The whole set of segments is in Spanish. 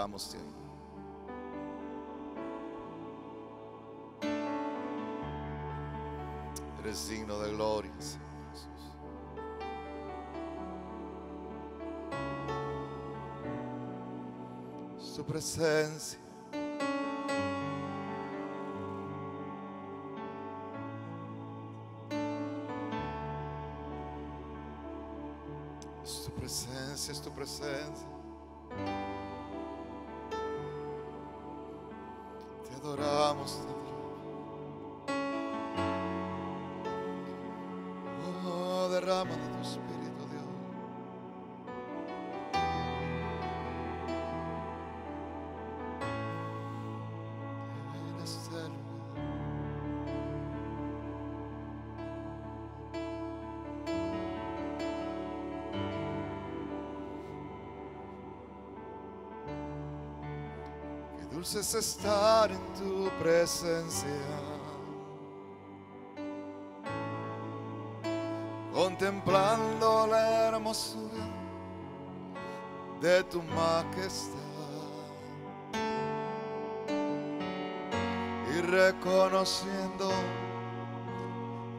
adoramos ahí. Eres digno de gloria, Señor Jesús. Su presencia. Es tu presencia, es tu presencia. Te adoramos, te adoramos. Oh, derrama de tu Espíritu, Dios. En este lugar. Qué dulce es estar en tu presencia, contemplando la hermosura de tu majestad y reconociendo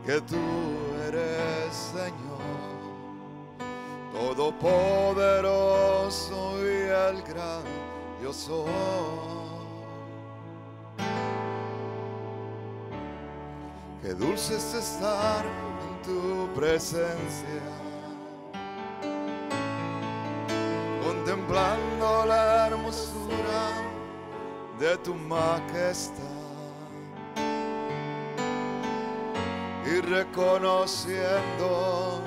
que tú eres Señor todopoderoso y el gran yo soy. Qué dulce es estar en tu presencia, contemplando la hermosura de tu majestad y reconociendo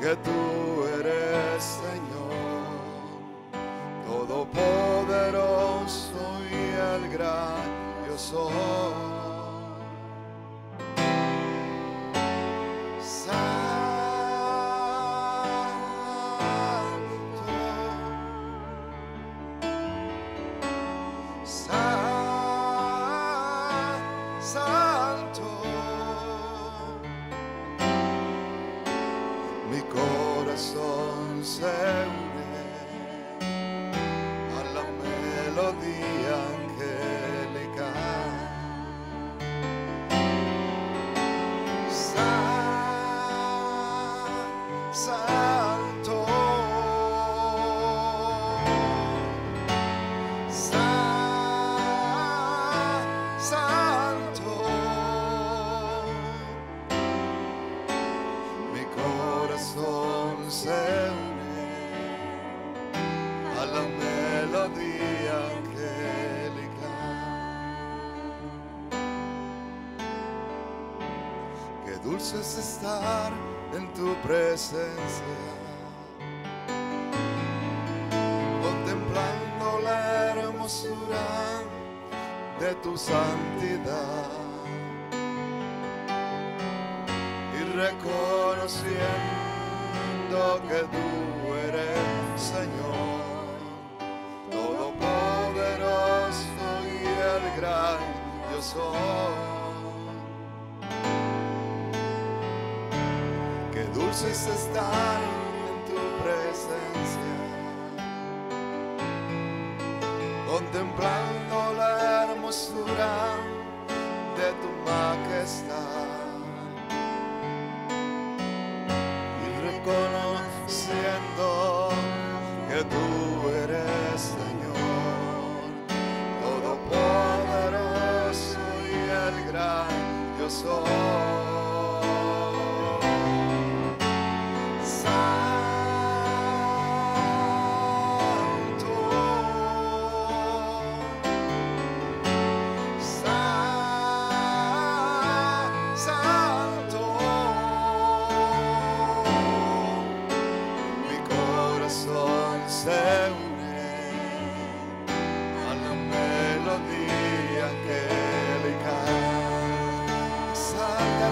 que tú eres Señor todopoderoso y el gran yo soy. Mi corazón se une a la melodía angelical. Santo, Santo, mi corazón se une a la melodía angelical. Qué dulce es estar en tu presencia, contemplando la hermosura de tu santidad y reconociendo que tú eres Señor todopoderoso y el gran yo soy. Qué dulce es estar en tu presencia, contemplando la hermosura de tu majestad y reconociendo que tú eres Señor todopoderoso y el gran yo soy. Se une a la melodía angelical. Salta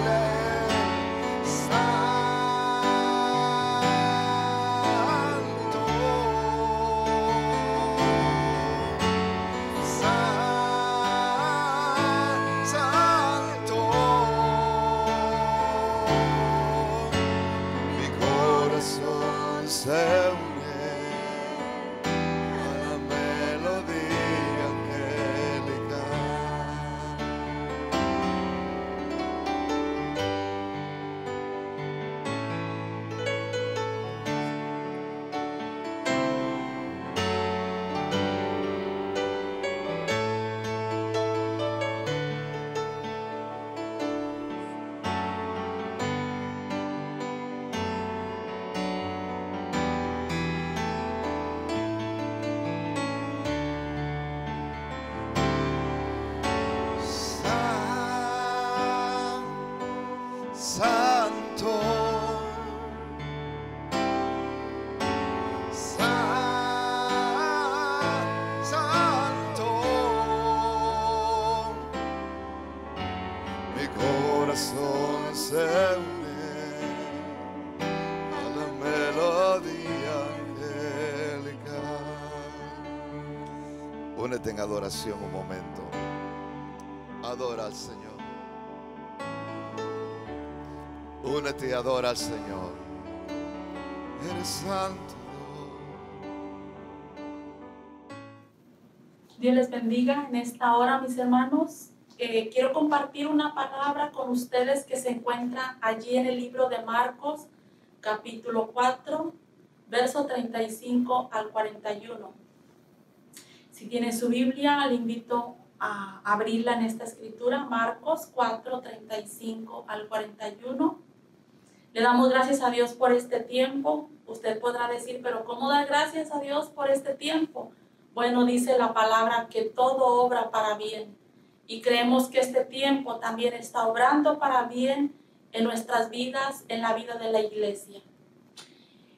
corazón se une a la melodía angelical. Únete en adoración un momento. Adora al Señor. Únete y adora al Señor. Eres santo. Dios les bendiga en esta hora, mis hermanos. Quiero compartir una palabra con ustedes que se encuentra allí en el libro de Marcos, capítulo 4, verso 35 al 41. Si tiene su Biblia, le invito a abrirla en esta escritura, Marcos 4, 35 al 41. Le damos gracias a Dios por este tiempo. Usted podrá decir, pero ¿cómo dar gracias a Dios por este tiempo? Bueno, dice la palabra que todo obra para bien. Y creemos que este tiempo también está obrando para bien en nuestras vidas, en la vida de la iglesia.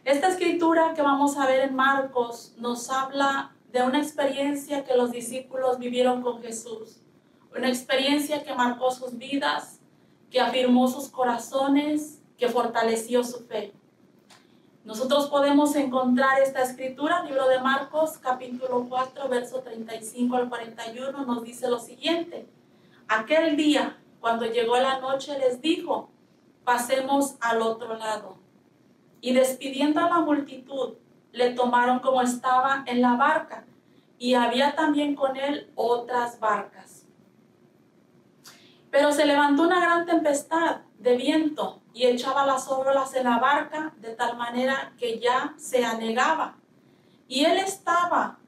Esta escritura que vamos a ver en Marcos nos habla de una experiencia que los discípulos vivieron con Jesús. Una experiencia que marcó sus vidas, que afirmó sus corazones, que fortaleció su fe. Nosotros podemos encontrar esta escritura, libro de Marcos, capítulo 4, verso 35 al 41, nos dice lo siguiente. Aquel día, cuando llegó la noche, les dijo, pasemos al otro lado. Y despidiendo a la multitud, le tomaron como estaba en la barca, y había también con él otras barcas. Pero se levantó una gran tempestad de viento y echaba las olas en la barca de tal manera que ya se anegaba. Y él estaba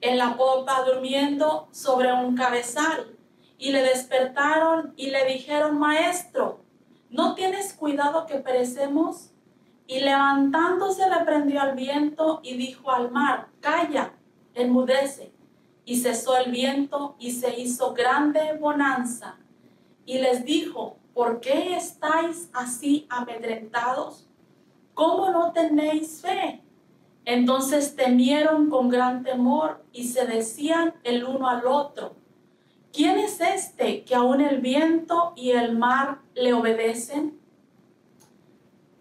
en la popa durmiendo sobre un cabezal. Y le despertaron y le dijeron, Maestro, ¿no tienes cuidado que perecemos? Y levantándose reprendió al viento y dijo al mar, Calla, enmudece. Y cesó el viento y se hizo grande bonanza. Y les dijo, ¿por qué estáis así amedrentados? ¿Cómo no tenéis fe? Entonces temieron con gran temor y se decían el uno al otro, ¿quién es este que aún el viento y el mar le obedecen?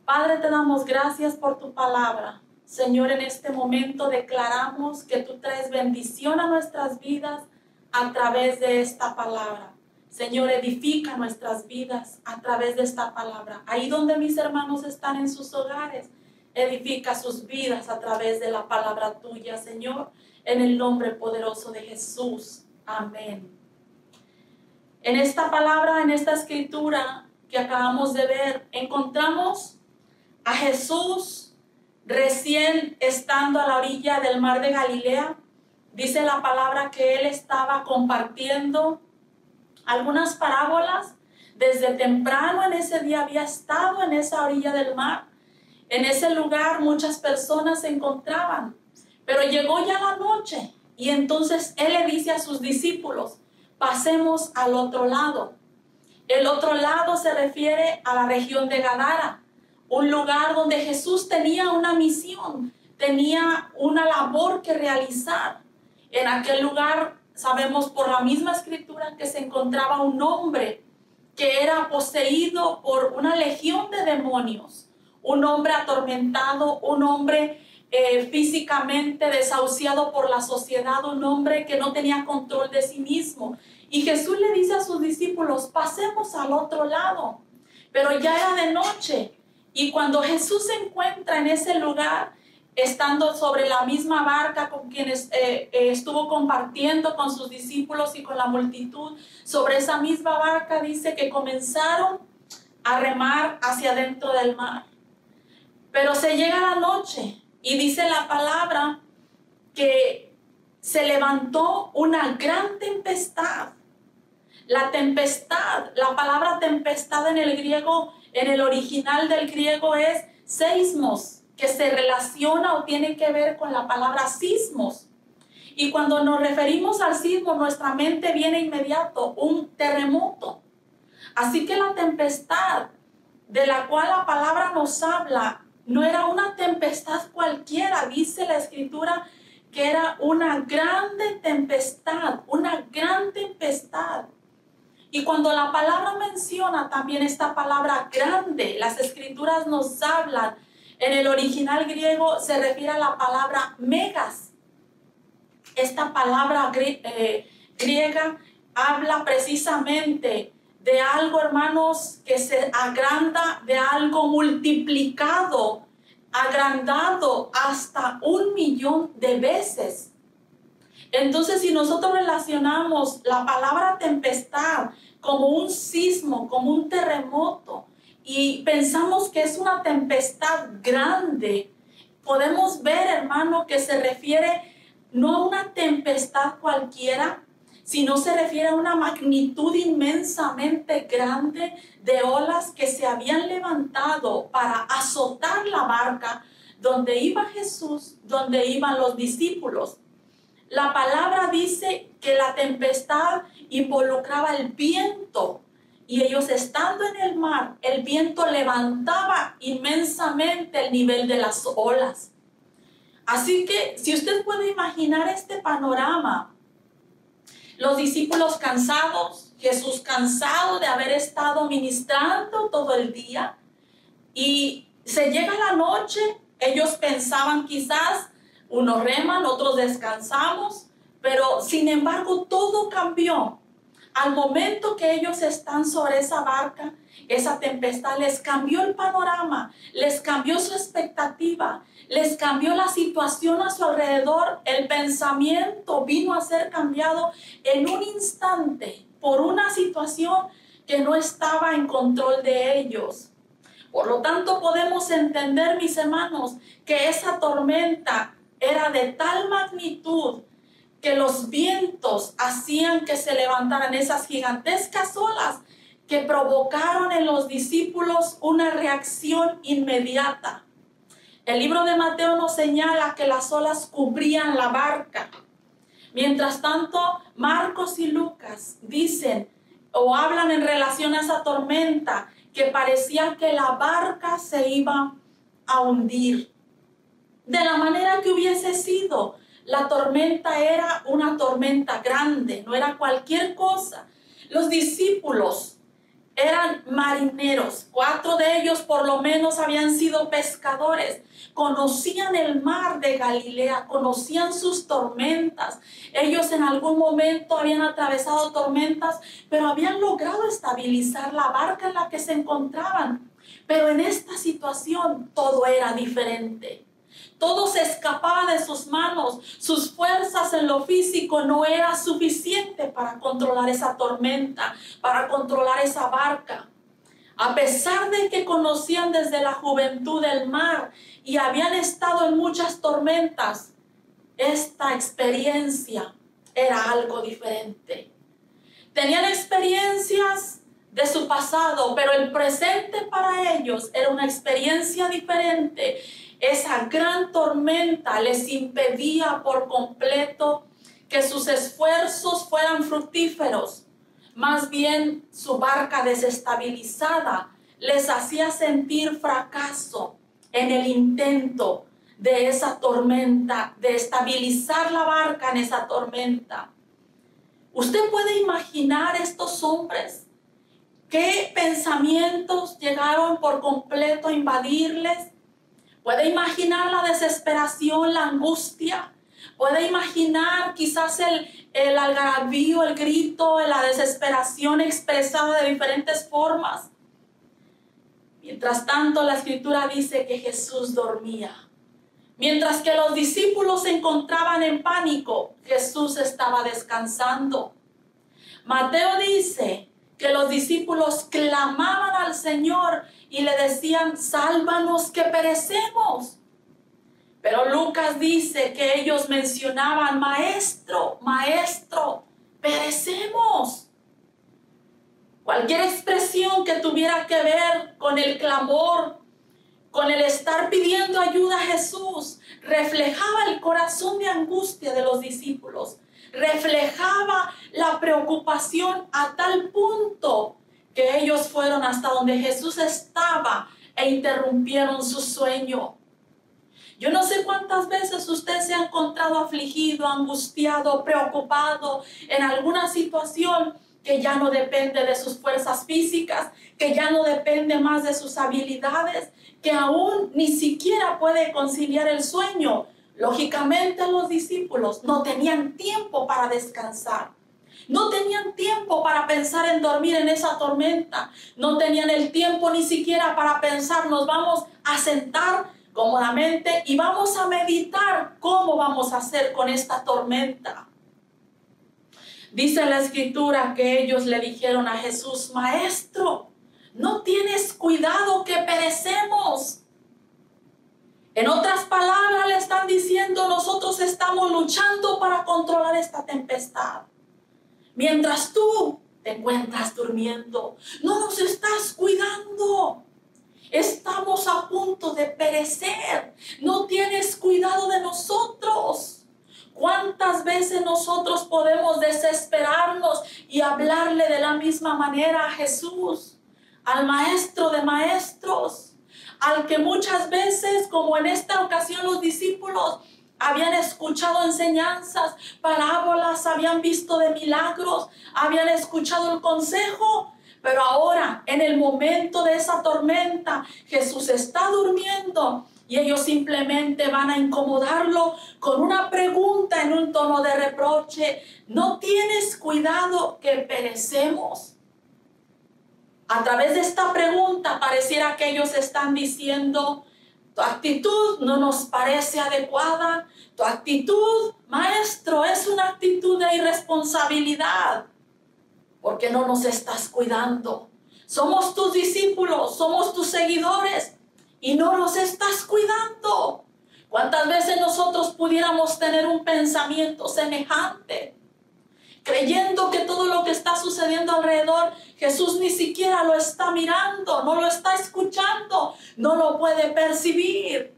Padre, te damos gracias por tu palabra. Señor, en este momento declaramos que tú traes bendición a nuestras vidas a través de esta palabra. Señor, edifica nuestras vidas a través de esta palabra. Ahí donde mis hermanos están en sus hogares, edifica sus vidas a través de la palabra tuya, Señor, en el nombre poderoso de Jesús. Amén. En esta palabra, en esta escritura que acabamos de ver, encontramos a Jesús recién estando a la orilla del mar de Galilea. Dice la palabra que él estaba compartiendo algunas parábolas. Desde temprano en ese día había estado en esa orilla del mar. En ese lugar muchas personas se encontraban, pero llegó ya la noche y entonces él le dice a sus discípulos, pasemos al otro lado. El otro lado se refiere a la región de Gadara, un lugar donde Jesús tenía una misión, tenía una labor que realizar. En aquel lugar sabemos por la misma escritura que se encontraba un hombre que era poseído por una legión de demonios, un hombre atormentado, un hombre físicamente desahuciado por la sociedad, un hombre que no tenía control de sí mismo. Y Jesús le dice a sus discípulos, pasemos al otro lado. Pero ya era de noche. Y cuando Jesús se encuentra en ese lugar, estando sobre la misma barca con quienes estuvo compartiendo con sus discípulos y con la multitud, sobre esa misma barca dice que comenzaron a remar hacia adentro del mar. Pero se llega la noche y dice la palabra que se levantó una gran tempestad. La tempestad, la palabra tempestad en el griego, en el original del griego es seismos, que se relaciona o tiene que ver con la palabra sismos. Y cuando nos referimos al sismo, nuestra mente viene inmediato un terremoto. Así que la tempestad de la cual la palabra nos habla no era una tempestad cualquiera, dice la escritura que era una grande tempestad, una gran tempestad. Y cuando la palabra menciona también esta palabra grande, las escrituras nos hablan, en el original griego se refiere a la palabra megas. Esta palabra griega habla precisamente de algo, hermanos, que se agranda, de algo multiplicado, agrandado hasta 1.000.000 de veces. Entonces, si nosotros relacionamos la palabra tempestad como un sismo, como un terremoto, y pensamos que es una tempestad grande, podemos ver, hermano, que se refiere no a una tempestad cualquiera, sino se refiere a una magnitud inmensamente grande de olas que se habían levantado para azotar la barca donde iba Jesús, donde iban los discípulos. La palabra dice que la tempestad involucraba el viento, y ellos estando en el mar, el viento levantaba inmensamente el nivel de las olas. Así que si usted puede imaginar este panorama, los discípulos cansados, Jesús cansado de haber estado ministrando todo el día, y se llega la noche, ellos pensaban quizás, unos reman, otros descansamos, pero sin embargo todo cambió. Al momento que ellos están sobre esa barca, esa tempestad les cambió el panorama, les cambió su expectativa, les cambió la situación a su alrededor. El pensamiento vino a ser cambiado en un instante por una situación que no estaba en control de ellos. Por lo tanto, podemos entender, mis hermanos, que esa tormenta era de tal magnitud que los vientos hacían que se levantaran esas gigantescas olas que provocaron en los discípulos una reacción inmediata. El libro de Mateo nos señala que las olas cubrían la barca. Mientras tanto, Marcos y Lucas dicen o hablan en relación a esa tormenta que parecía que la barca se iba a hundir. De la manera que hubiese sido, la tormenta era una tormenta grande, no era cualquier cosa. Los discípulos eran marineros, 4 de ellos por lo menos habían sido pescadores, conocían el mar de Galilea, conocían sus tormentas. Ellos en algún momento habían atravesado tormentas, pero habían logrado estabilizar la barca en la que se encontraban. Pero en esta situación todo era diferente. Todo se escapaba de sus manos. Sus fuerzas en lo físico no era suficiente para controlar esa tormenta, para controlar esa barca. A pesar de que conocían desde la juventud el mar y habían estado en muchas tormentas, esta experiencia era algo diferente. Tenían experiencias de su pasado, pero el presente para ellos era una experiencia diferente. Esa gran tormenta les impedía por completo que sus esfuerzos fueran fructíferos. Más bien, su barca desestabilizada les hacía sentir fracaso en el intento de esa tormenta, de estabilizar la barca en esa tormenta. ¿Usted puede imaginar estos hombres? ¿Qué pensamientos llegaron por completo a invadirles? ¿Puede imaginar la desesperación, la angustia? ¿Puede imaginar quizás el algarabío, el grito, la desesperación expresada de diferentes formas? Mientras tanto, la Escritura dice que Jesús dormía. Mientras que los discípulos se encontraban en pánico, Jesús estaba descansando. Mateo dice que los discípulos clamaban al Señor y le decían, sálvanos que perecemos. Pero Lucas dice que ellos mencionaban, maestro, maestro, perecemos. Cualquier expresión que tuviera que ver con el clamor, con el estar pidiendo ayuda a Jesús, reflejaba el corazón de angustia de los discípulos. Reflejaba la preocupación a tal punto que ellos fueron hasta donde Jesús estaba e interrumpieron su sueño. Yo no sé cuántas veces usted se ha encontrado afligido, angustiado, preocupado en alguna situación que ya no depende de sus fuerzas físicas, que ya no depende más de sus habilidades, que aún ni siquiera puede conciliar el sueño. Lógicamente los discípulos no tenían tiempo para descansar. No tenían tiempo para pensar en dormir en esa tormenta. No tenían el tiempo ni siquiera para pensar, nos vamos a sentar cómodamente y vamos a meditar cómo vamos a hacer con esta tormenta. Dice la Escritura que ellos le dijeron a Jesús: Maestro, ¿no tienes cuidado que perecemos? En otras palabras le están diciendo: nosotros estamos luchando para controlar esta tempestad, mientras tú te encuentras durmiendo. No nos estás cuidando. Estamos a punto de perecer. No tienes cuidado de nosotros. ¿Cuántas veces nosotros podemos desesperarnos y hablarle de la misma manera a Jesús, al Maestro de maestros, al que muchas veces, como en esta ocasión los discípulos, habían escuchado enseñanzas, parábolas, habían visto de milagros, habían escuchado el consejo, pero ahora, en el momento de esa tormenta, Jesús está durmiendo y ellos simplemente van a incomodarlo con una pregunta en un tono de reproche: ¿no tienes cuidado que perecemos? A través de esta pregunta pareciera que ellos están diciendo: tu actitud no nos parece adecuada, tu actitud, maestro, es una actitud de irresponsabilidad, porque no nos estás cuidando. Somos tus discípulos, somos tus seguidores y no nos estás cuidando. ¿Cuántas veces nosotros pudiéramos tener un pensamiento semejante, creyendo que todo lo que está sucediendo alrededor, Jesús ni siquiera lo está mirando, no lo está escuchando, no lo puede percibir?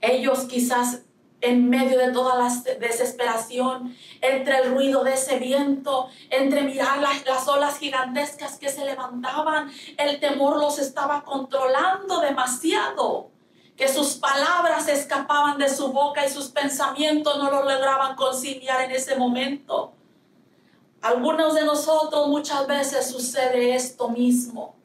Ellos quizás, en medio de toda la desesperación, entre el ruido de ese viento, entre mirar las olas gigantescas que se levantaban, el temor los estaba controlando demasiado, que sus palabras escapaban de su boca y sus pensamientos no lo lograban conciliar en ese momento. Algunos de nosotros muchas veces sucede esto mismo.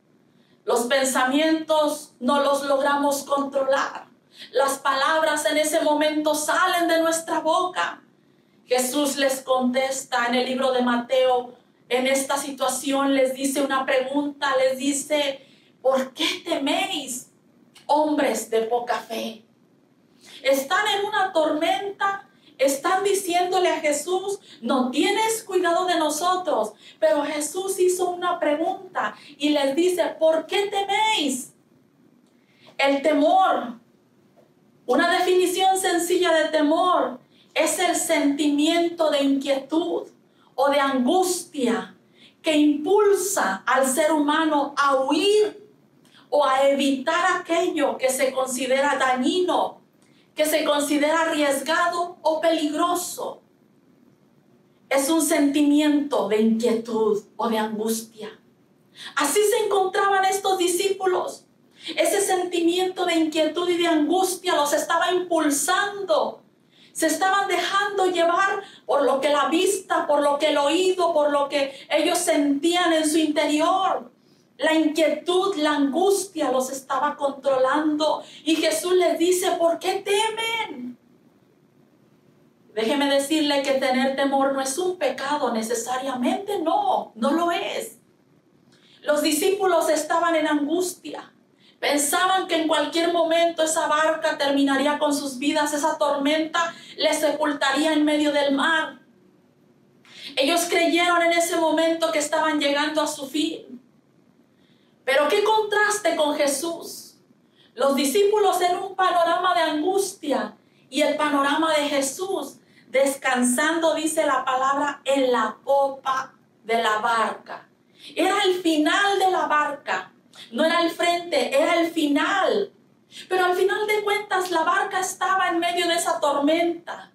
Los pensamientos no los logramos controlar. Las palabras en ese momento salen de nuestra boca. Jesús les contesta en el libro de Mateo, en esta situación les dice una pregunta, les dice: ¿por qué teméis, hombres de poca fe? Están en una tormenta, están diciéndole a Jesús: no tienes cuidado de nosotros. Pero Jesús hizo una pregunta y les dice: ¿por qué teméis? El temor, una definición sencilla de temor, es el sentimiento de inquietud o de angustia que impulsa al ser humano a huir o a evitar aquello que se considera dañino, que se considera arriesgado o peligroso. Es un sentimiento de inquietud o de angustia. Así se encontraban estos discípulos. Ese sentimiento de inquietud y de angustia los estaba impulsando. Se estaban dejando llevar por lo que la vista, por lo que el oído, por lo que ellos sentían en su interior. La inquietud, la angustia los estaba controlando. Y Jesús les dice: ¿por qué temen? Déjeme decirle que tener temor no es un pecado necesariamente, no lo es. Los discípulos estaban en angustia. Pensaban que en cualquier momento esa barca terminaría con sus vidas, esa tormenta les sepultaría en medio del mar. Ellos creyeron en ese momento que estaban llegando a su fin. Pero qué contraste con Jesús. Los discípulos en un panorama de angustia y el panorama de Jesús descansando, dice la palabra, en la popa de la barca. Era el final de la barca. No era el frente, era el final. Pero al final de cuentas la barca estaba en medio de esa tormenta.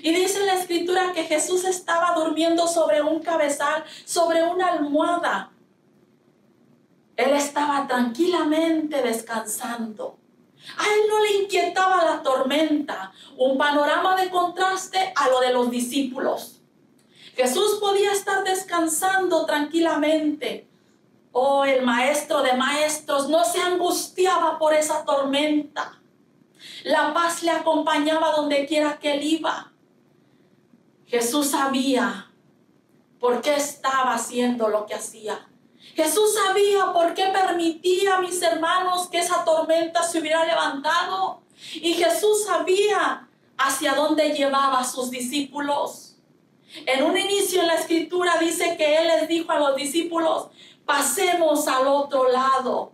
Y dice la Escritura que Jesús estaba durmiendo sobre un cabezal, sobre una almohada. Él estaba tranquilamente descansando. A él no le inquietaba la tormenta. Un panorama de contraste a lo de los discípulos. Jesús podía estar descansando tranquilamente. Oh, el maestro de maestros no se angustiaba por esa tormenta. La paz le acompañaba donde quiera que él iba. Jesús sabía por qué estaba haciendo lo que hacía. Jesús sabía por qué permitía, mis hermanos, que esa tormenta se hubiera levantado. Y Jesús sabía hacia dónde llevaba a sus discípulos. En un inicio en la escritura dice que Él les dijo a los discípulos: pasemos al otro lado.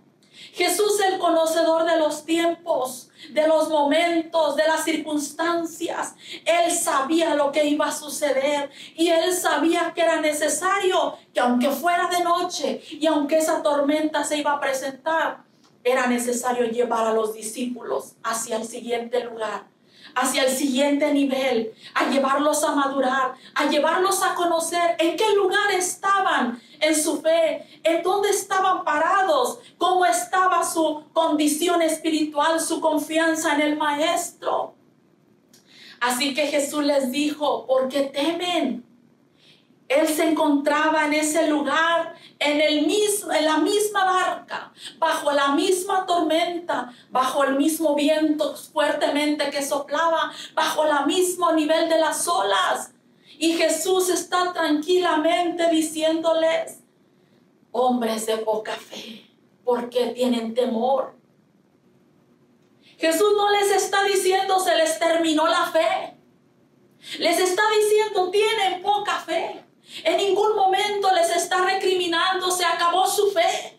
Jesús, el conocedor de los tiempos, de los momentos, de las circunstancias, Él sabía lo que iba a suceder y Él sabía que era necesario que, aunque fuera de noche y aunque esa tormenta se iba a presentar, era necesario llevar a los discípulos hacia el siguiente lugar, hacia el siguiente nivel, a llevarlos a madurar, a llevarlos a conocer en qué lugar estaban en su fe, en dónde estaban parados, cómo estaba su condición espiritual, su confianza en el Maestro. Así que Jesús les dijo: ¿por qué temen? Él se encontraba en ese lugar, en la misma barca, bajo la misma tormenta, bajo el mismo viento fuertemente que soplaba, bajo el mismo nivel de las olas. Y Jesús está tranquilamente diciéndoles: hombres de poca fe, ¿por qué tienen temor? Jesús no les está diciendo se les terminó la fe. Les está diciendo tienen poca fe. En ningún momento les está recriminando se acabó su fe.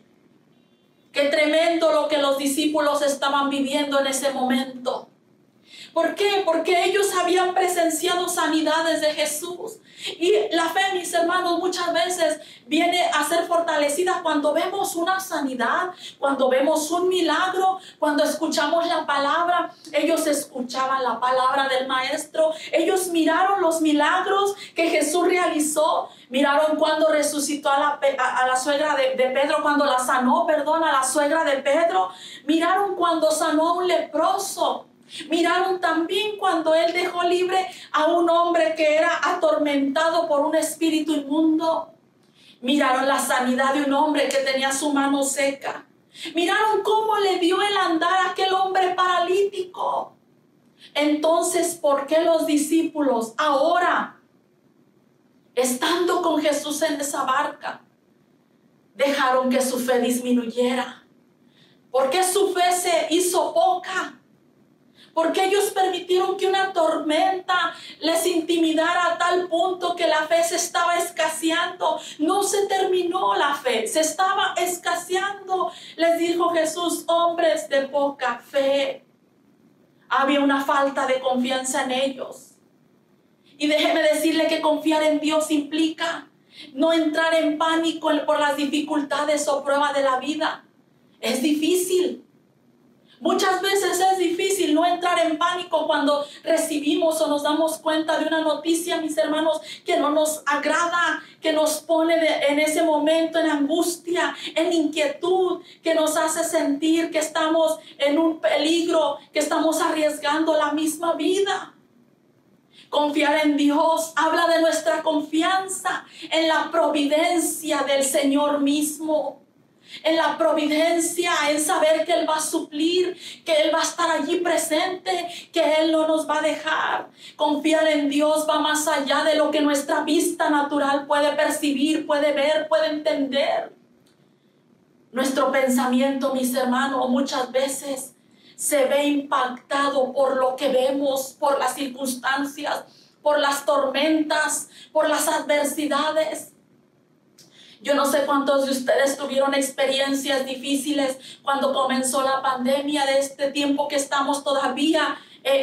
Qué tremendo lo que los discípulos estaban viviendo en ese momento. ¿Por qué? Porque ellos habían presenciado sanidades de Jesús. Y la fe, mis hermanos, muchas veces viene a ser fortalecida cuando vemos una sanidad, cuando vemos un milagro, cuando escuchamos la palabra. Ellos escuchaban la palabra del Maestro. Ellos miraron los milagros que Jesús realizó. Miraron cuando resucitó a la suegra de Pedro, cuando la sanó, a la suegra de Pedro. Miraron cuando sanó a un leproso. Miraron también cuando Él dejó libre a un hombre que era atormentado por un espíritu inmundo. Miraron la sanidad de un hombre que tenía su mano seca. Miraron cómo le dio el andar a aquel hombre paralítico. Entonces, ¿por qué los discípulos ahora, estando con Jesús en esa barca, dejaron que su fe disminuyera? ¿Por qué su fe se hizo poca? Porque ellos permitieron que una tormenta les intimidara a tal punto que la fe se estaba escaseando. No se terminó la fe, se estaba escaseando. Les dijo Jesús: hombres de poca fe. Había una falta de confianza en ellos. Y déjeme decirle que confiar en Dios implica no entrar en pánico por las dificultades o pruebas de la vida. Es difícil. Muchas veces es difícil no entrar en pánico cuando recibimos o nos damos cuenta de una noticia, mis hermanos, que no nos agrada, que nos pone en ese momento en angustia, en inquietud, que nos hace sentir que estamos en un peligro, que estamos arriesgando la misma vida. Confiar en Dios habla de nuestra confianza en la providencia del Señor mismo. En la providencia, en saber que Él va a suplir, que Él va a estar allí presente, que Él no nos va a dejar. Confiar en Dios va más allá de lo que nuestra vista natural puede percibir, puede ver, puede entender. Nuestro pensamiento, mis hermanos, muchas veces se ve impactado por lo que vemos, por las circunstancias, por las tormentas, por las adversidades. Yo no sé cuántos de ustedes tuvieron experiencias difíciles cuando comenzó la pandemia, de este tiempo que estamos todavía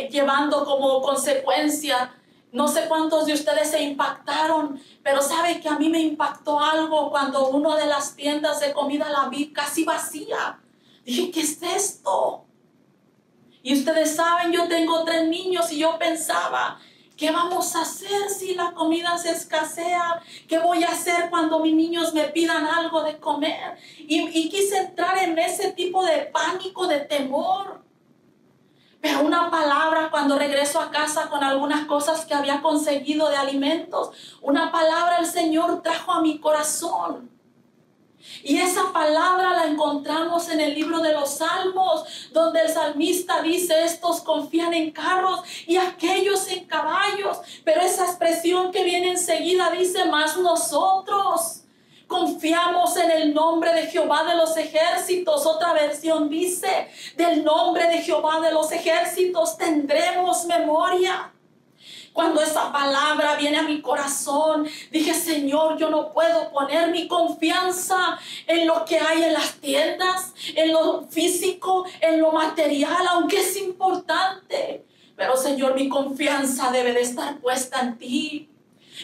llevando como consecuencia. No sé cuántos de ustedes se impactaron, pero sabe que a mí me impactó algo cuando una de las tiendas de comida la vi casi vacía. Dije, ¿qué es esto? Y ustedes saben, yo tengo 3 niños y yo pensaba, ¿qué vamos a hacer si la comida se escasea? ¿Qué voy a hacer cuando mis niños me pidan algo de comer? Y quise entrar en ese tipo de pánico, de temor. Pero una palabra cuando regreso a casa con algunas cosas que había conseguido de alimentos, una palabra el Señor trajo a mi corazón. Y esa palabra la encontramos en el libro de los Salmos, donde el salmista dice, estos confían en carros y aquellos en caballos. Pero esa expresión que viene enseguida dice, más nosotros confiamos en el nombre de Jehová de los ejércitos. Otra versión dice, del nombre de Jehová de los ejércitos tendremos memoria. Cuando esa palabra viene a mi corazón, dije, Señor, yo no puedo poner mi confianza en lo que hay en las tiendas, en lo físico, en lo material, aunque es importante. Pero, Señor, mi confianza debe de estar puesta en ti.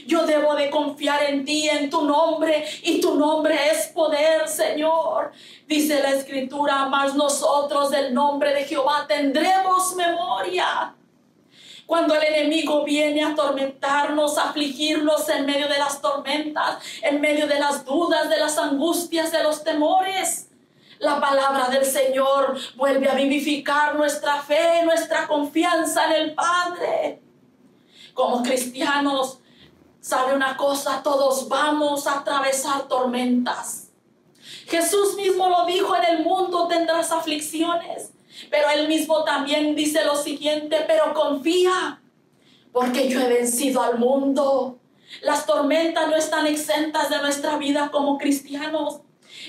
Yo debo de confiar en ti, en tu nombre, y tu nombre es poder, Señor. Dice la Escritura, mas nosotros del nombre de Jehová tendremos memoria. Cuando el enemigo viene a atormentarnos, a afligirnos en medio de las tormentas, en medio de las dudas, de las angustias, de los temores, la palabra del Señor vuelve a vivificar nuestra fe, nuestra confianza en el Padre. Como cristianos, ¿sabe una cosa? Todos vamos a atravesar tormentas. Jesús mismo lo dijo, en el mundo tendrás aflicciones. Pero Él mismo también dice lo siguiente, pero confía, porque yo he vencido al mundo. Las tormentas no están exentas de nuestra vida como cristianos.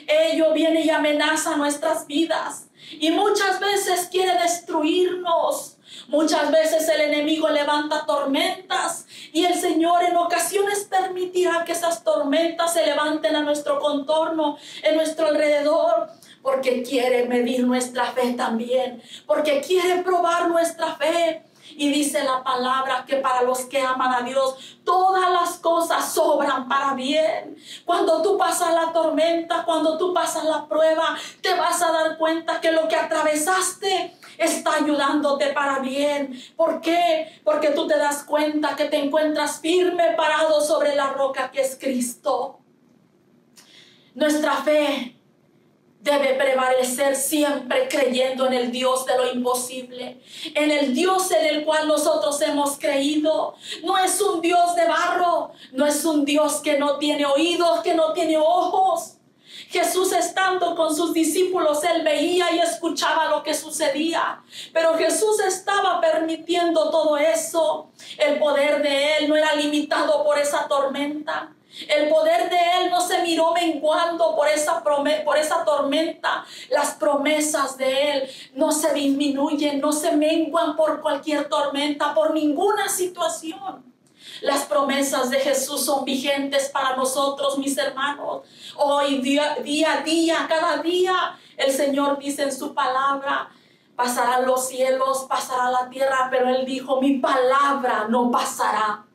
Ello viene y amenaza nuestras vidas. Y muchas veces quiere destruirnos. Muchas veces el enemigo levanta tormentas y el Señor en ocasiones permitirá que esas tormentas se levanten a nuestro contorno, en nuestro alrededor, porque quiere medir nuestra fe también, porque quiere probar nuestra fe. Y dice la palabra que para los que aman a Dios, todas las cosas sobran para bien. Cuando tú pasas la tormenta, cuando tú pasas la prueba, te vas a dar cuenta que lo que atravesaste está ayudándote para bien. ¿Por qué? Porque tú te das cuenta que te encuentras firme, parado sobre la roca que es Cristo. Nuestra fe debe prevalecer siempre creyendo en el Dios de lo imposible, en el Dios en el cual nosotros hemos creído. No es un Dios de barro, no es un Dios que no tiene oídos, que no tiene ojos. Jesús, estando con sus discípulos, Él veía y escuchaba lo que sucedía, pero Jesús estaba permitiendo todo eso. El poder de Él no era limitado por esa tormenta. El poder de Él no se miró menguando por esa tormenta. Las promesas de Él no se disminuyen, no se menguan por cualquier tormenta, por ninguna situación. Las promesas de Jesús son vigentes para nosotros, mis hermanos. Hoy, día a día, cada día, el Señor dice en su palabra, pasarán los cielos, pasará la tierra, pero Él dijo, mi palabra no pasará.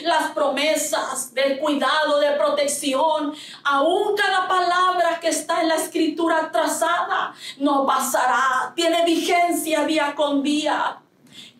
Las promesas de cuidado, de protección, aún cada palabra que está en la Escritura trazada, no pasará. Tiene vigencia día con día.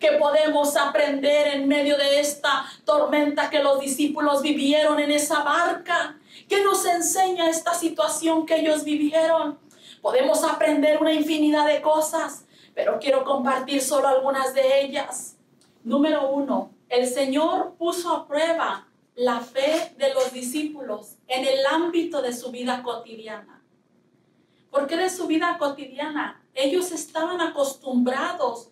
Que podemos aprender en medio de esta tormenta que los discípulos vivieron en esa barca? ¿Qué nos enseña esta situación que ellos vivieron? Podemos aprender una infinidad de cosas, pero quiero compartir solo algunas de ellas. Número 1, el Señor puso a prueba la fe de los discípulos en el ámbito de su vida cotidiana. ¿Por qué de su vida cotidiana? Ellos estaban acostumbrados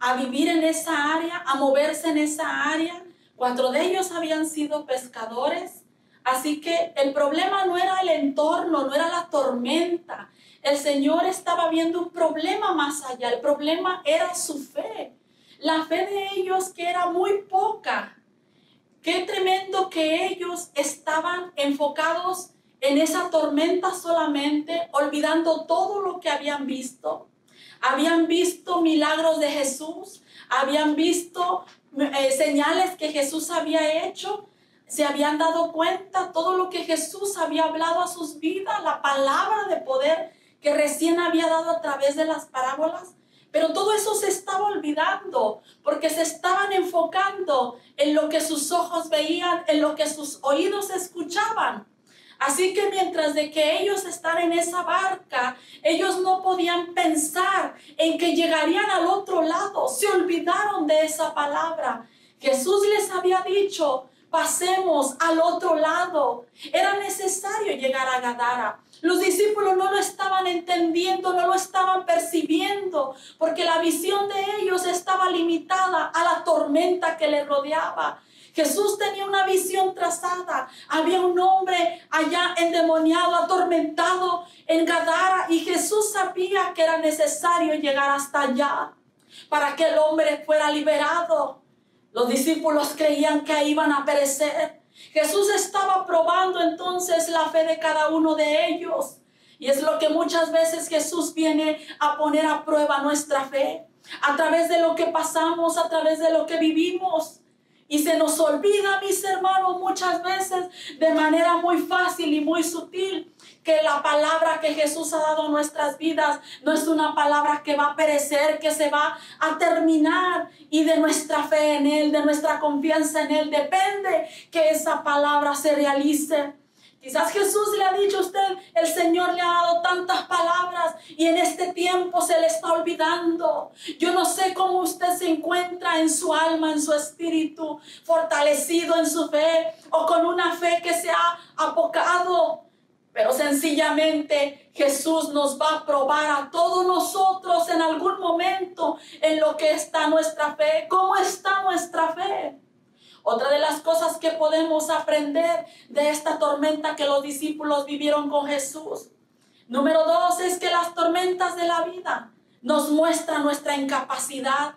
a vivir en esa área, a moverse en esa área. 4 de ellos habían sido pescadores. Así que el problema no era el entorno, no era la tormenta. El Señor estaba viendo un problema más allá. El problema era su fe. La fe de ellos, que era muy poca. Qué tremendo que ellos estaban enfocados en esa tormenta solamente, olvidando todo lo que habían visto. Habían visto milagros de Jesús, habían visto señales que Jesús había hecho, se habían dado cuenta todo lo que Jesús había hablado a sus vidas, la palabra de poder que recién había dado a través de las parábolas. Pero todo eso se estaba olvidando porque se estaban enfocando en lo que sus ojos veían, en lo que sus oídos escuchaban. Así que mientras de que ellos están en esa barca, ellos no podían pensar en que llegarían al otro lado. Se olvidaron de esa palabra. Jesús les había dicho, pasemos al otro lado. Era necesario llegar a Gadara. Los discípulos no lo estaban entendiendo, no lo estaban percibiendo, porque la visión de ellos estaba limitada a la tormenta que les rodeaba. Jesús tenía una visión trazada. Había un hombre allá endemoniado, atormentado en Gadara, y Jesús sabía que era necesario llegar hasta allá para que el hombre fuera liberado. Los discípulos creían que iban a perecer. Jesús estaba probando entonces la fe de cada uno de ellos. Y es lo que muchas veces Jesús viene a poner a prueba nuestra fe. A través de lo que pasamos, a través de lo que vivimos. Y se nos olvida, mis hermanos, muchas veces de manera muy fácil y muy sutil, que la palabra que Jesús ha dado a nuestras vidas no es una palabra que va a perecer, que se va a terminar. Y de nuestra fe en Él, de nuestra confianza en Él, depende que esa palabra se realice. Quizás Jesús le ha dicho a usted, el Señor le ha dado tantas palabras y en este tiempo se le está olvidando. Yo no sé cómo usted se encuentra en su alma, en su espíritu, fortalecido en su fe o con una fe que se ha apocado. Pero sencillamente Jesús nos va a probar a todos nosotros en algún momento en lo que está nuestra fe. ¿Cómo está nuestra fe? Otra de las cosas que podemos aprender de esta tormenta que los discípulos vivieron con Jesús. Número 2 es que las tormentas de la vida nos muestran nuestra incapacidad,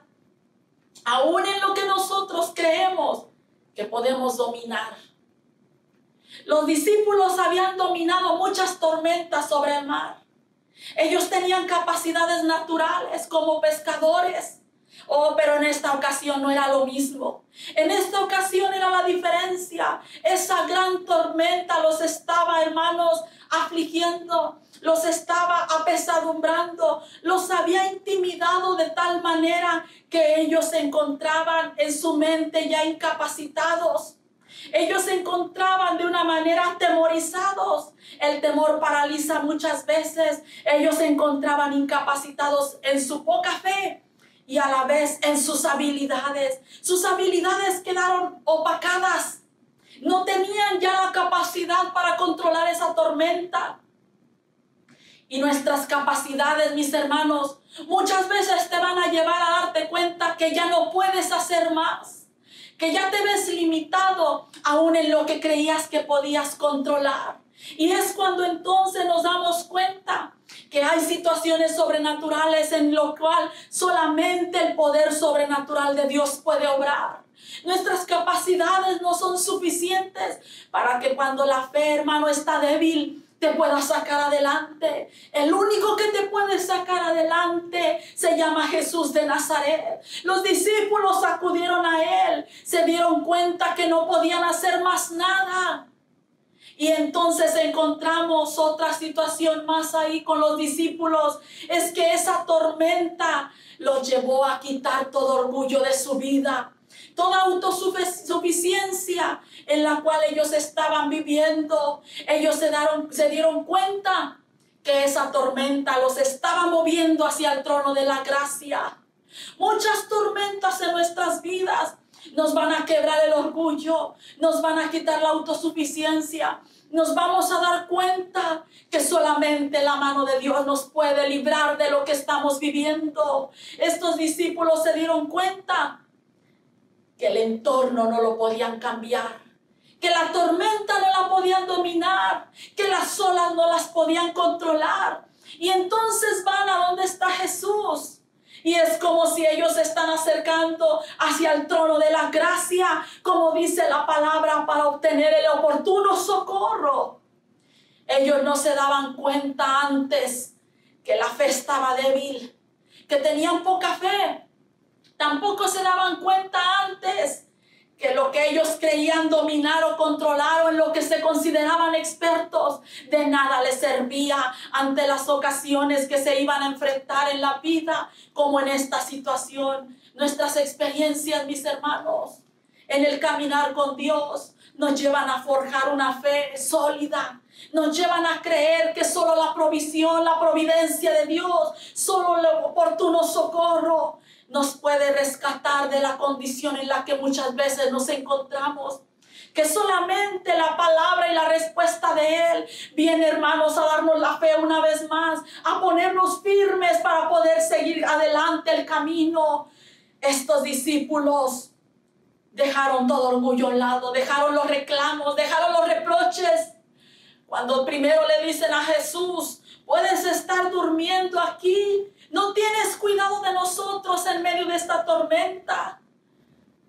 aún en lo que nosotros creemos que podemos dominar. Los discípulos habían dominado muchas tormentas sobre el mar. Ellos tenían capacidades naturales como pescadores. Pero en esta ocasión no era lo mismo. En esta ocasión era la diferencia. Esa gran tormenta los estaba, hermanos, afligiendo, los estaba apesadumbrando, los había intimidado de tal manera que ellos se encontraban en su mente ya incapacitados. Ellos se encontraban de una manera atemorizados. El temor paraliza muchas veces. Ellos se encontraban incapacitados en su poca fe. Y a la vez en sus habilidades quedaron opacadas. No tenían ya la capacidad para controlar esa tormenta. Y nuestras capacidades, mis hermanos, muchas veces te van a llevar a darte cuenta que ya no puedes hacer más. Que ya te ves limitado aún en lo que creías que podías controlar. Y es cuando entonces nos damos cuenta que hay situaciones sobrenaturales en lo cual solamente el poder sobrenatural de Dios puede obrar. Nuestras capacidades no son suficientes para que cuando la fe, hermano, está débil, te pueda sacar adelante. El único que te puede sacar adelante se llama Jesús de Nazaret. Los discípulos acudieron a Él, se dieron cuenta que no podían hacer más nada. Y entonces encontramos otra situación más ahí con los discípulos. Es que esa tormenta los llevó a quitar todo orgullo de su vida. Toda autosuficiencia en la cual ellos estaban viviendo. Ellos se dieron cuenta que esa tormenta los estaba moviendo hacia el trono de la gracia. Muchas tormentas en nuestras vidas nos van a quebrar el orgullo, nos van a quitar la autosuficiencia. Nos vamos a dar cuenta que solamente la mano de Dios nos puede librar de lo que estamos viviendo. Estos discípulos se dieron cuenta que el entorno no lo podían cambiar, que la tormenta no la podían dominar, que las olas no las podían controlar. Y entonces van a donde está Jesús. Y es como si ellos se están acercando hacia el trono de la gracia, como dice la palabra, para obtener el oportuno socorro. Ellos no se daban cuenta antes que la fe estaba débil, que tenían poca fe. Tampoco se daban cuenta antes que lo que ellos creían dominar o controlar o en lo que se consideraban expertos, de nada les servía ante las ocasiones que se iban a enfrentar en la vida, como en esta situación. Nuestras experiencias, mis hermanos, en el caminar con Dios nos llevan a forjar una fe sólida. Nos llevan a creer que solo la provisión, la providencia de Dios, solo el oportuno socorro nos puede rescatar de la condición en la que muchas veces nos encontramos. Que solamente la palabra y la respuesta de Él viene, hermanos, a darnos la fe una vez más, a ponernos firmes para poder seguir adelante el camino. Estos discípulos dejaron todo orgullo a un lado, dejaron los reclamos, dejaron los reproches. Cuando primero le dicen a Jesús, puedes estar durmiendo aquí, no tienes cuidado de nosotros en medio de esta tormenta.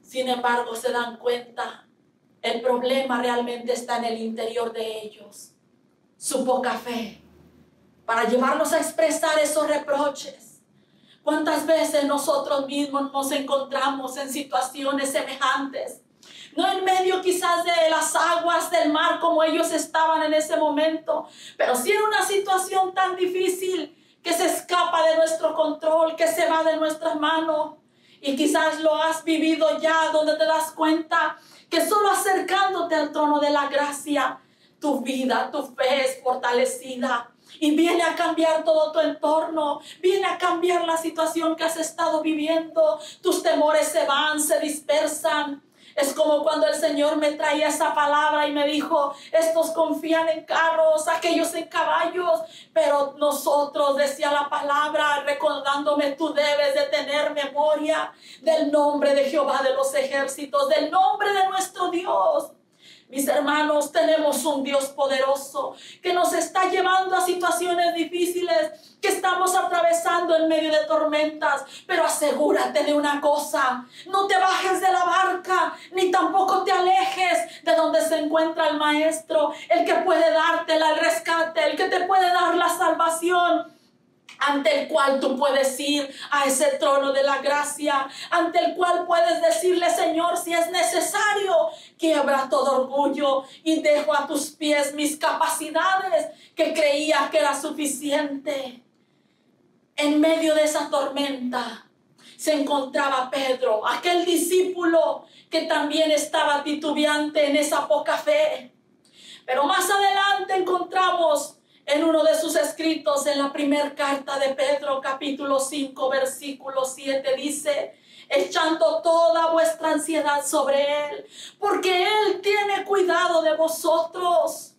Sin embargo, se dan cuenta, el problema realmente está en el interior de ellos. Su poca fe, para llevarnos a expresar esos reproches. ¿Cuántas veces nosotros mismos nos encontramos en situaciones semejantes? No en medio quizás de las aguas del mar como ellos estaban en ese momento, pero sí en una situación tan difícil que se escapa de nuestro control, que se va de nuestras manos. Y quizás lo has vivido ya, donde te das cuenta que solo acercándote al trono de la gracia, tu vida, tu fe es fortalecida. Y viene a cambiar todo tu entorno, viene a cambiar la situación que has estado viviendo. Tus temores se van, se dispersan. Es como cuando el Señor me traía esa palabra y me dijo, estos confían en carros, aquellos en caballos, pero nosotros, decía la palabra, recordándome, tú debes de tener memoria del nombre de Jehová de los ejércitos, del nombre de nuestro Dios. Mis hermanos, tenemos un Dios poderoso que nos está llevando a situaciones difíciles, que estamos atravesando en medio de tormentas. Pero asegúrate de una cosa, no te bajes de la barca, ni tampoco te alejes de donde se encuentra el Maestro, el que puede dártela, el rescate, el que te puede dar la salvación, ante el cual tú puedes ir a ese trono de la gracia, ante el cual puedes decirle, Señor, si es necesario, quiebra todo orgullo y dejo a tus pies mis capacidades que creía que era suficiente. En medio de esa tormenta se encontraba Pedro, aquel discípulo que también estaba titubeante en esa poca fe. Pero más adelante encontramos en uno de sus escritos, en la primera carta de Pedro, capítulo 5, versículo 7, dice, echando toda vuestra ansiedad sobre Él, porque Él tiene cuidado de vosotros.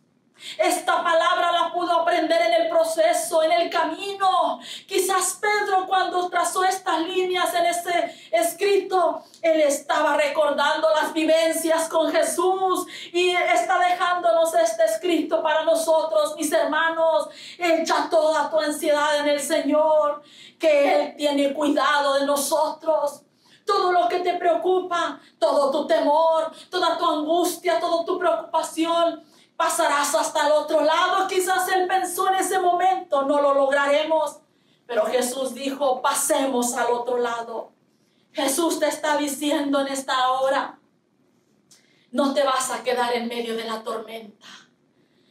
Esta palabra la pudo aprender en el proceso, en el camino. Quizás Pedro, cuando trazó estas líneas en ese escrito, él estaba recordando las vivencias con Jesús y está dejándonos este escrito para nosotros, mis hermanos. Echa toda tu ansiedad en el Señor, que Él tiene cuidado de nosotros. Todo lo que te preocupa, todo tu temor, toda tu angustia, toda tu preocupación, pasarás hasta el otro lado. Quizás él pensó en ese momento, no lo lograremos. Pero Jesús dijo, pasemos al otro lado. Jesús te está diciendo en esta hora, no te vas a quedar en medio de la tormenta.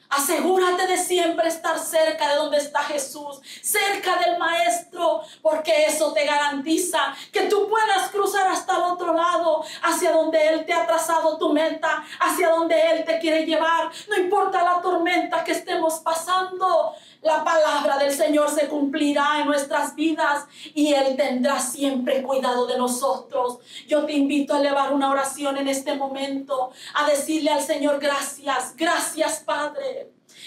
Asegúrate de siempre estar cerca de donde está Jesús, cerca del Maestro, porque eso te garantiza que tú puedas cruzar hasta el otro lado, hacia donde Él te ha trazado tu meta, hacia donde Él te quiere llevar. No importa la tormenta que estemos pasando, la palabra del Señor se cumplirá en nuestras vidas y Él tendrá siempre cuidado de nosotros. Yo te invito a elevar una oración en este momento, a decirle al Señor, gracias, gracias Padre.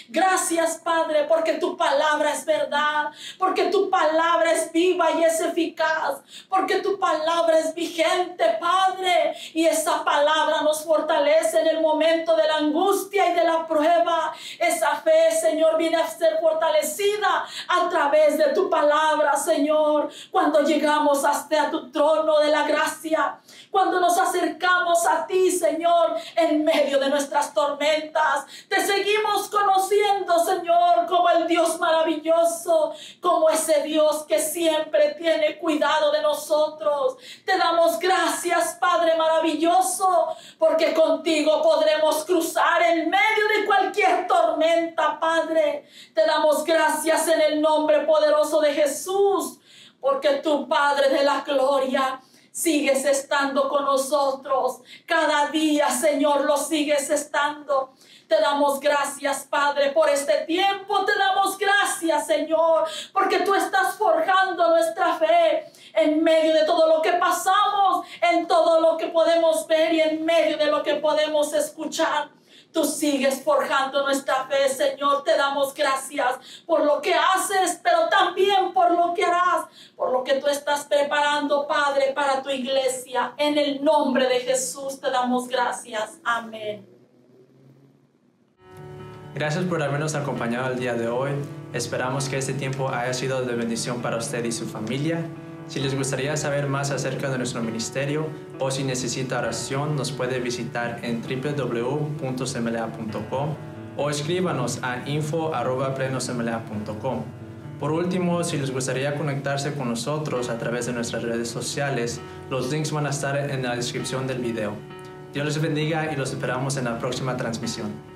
Gracias, Padre, porque tu palabra es verdad, porque tu palabra es viva y es eficaz, porque tu palabra es vigente, Padre, y esa palabra nos fortalece en el momento de la angustia y de la prueba. Esa fe, Señor, viene a ser fortalecida a través de tu palabra, Señor, cuando llegamos hasta tu trono de la gracia, cuando nos acercamos a ti, Señor, en medio de nuestras tormentas. Te seguimos conociendo, Señor, como el Dios maravilloso, como ese Dios que siempre tiene cuidado de nosotros. Te damos gracias, Padre maravilloso, porque contigo podremos cruzar en medio de cualquier tormenta, Padre. Te damos gracias en el nombre poderoso de Jesús, porque tu Padre de la gloria Sigues estando con nosotros. Cada día, Señor, lo sigues estando. Te damos gracias, Padre, por este tiempo. Te damos gracias, Señor, porque tú estás forjando nuestra fe en medio de todo lo que pasamos, en todo lo que podemos ver y en medio de lo que podemos escuchar. Tú sigues forjando nuestra fe, Señor. Te damos gracias por lo que haces, pero también por lo que harás, por lo que tú estás preparando, Padre, para tu iglesia. En el nombre de Jesús te damos gracias. Amén. Gracias por habernos acompañado el día de hoy. Esperamos que este tiempo haya sido de bendición para usted y su familia. Si les gustaría saber más acerca de nuestro ministerio o si necesita oración, nos puede visitar en www.cmla.com o escríbanos a info@plenosmla.com. Por último, si les gustaría conectarse con nosotros a través de nuestras redes sociales, los links van a estar en la descripción del video. Dios les bendiga y los esperamos en la próxima transmisión.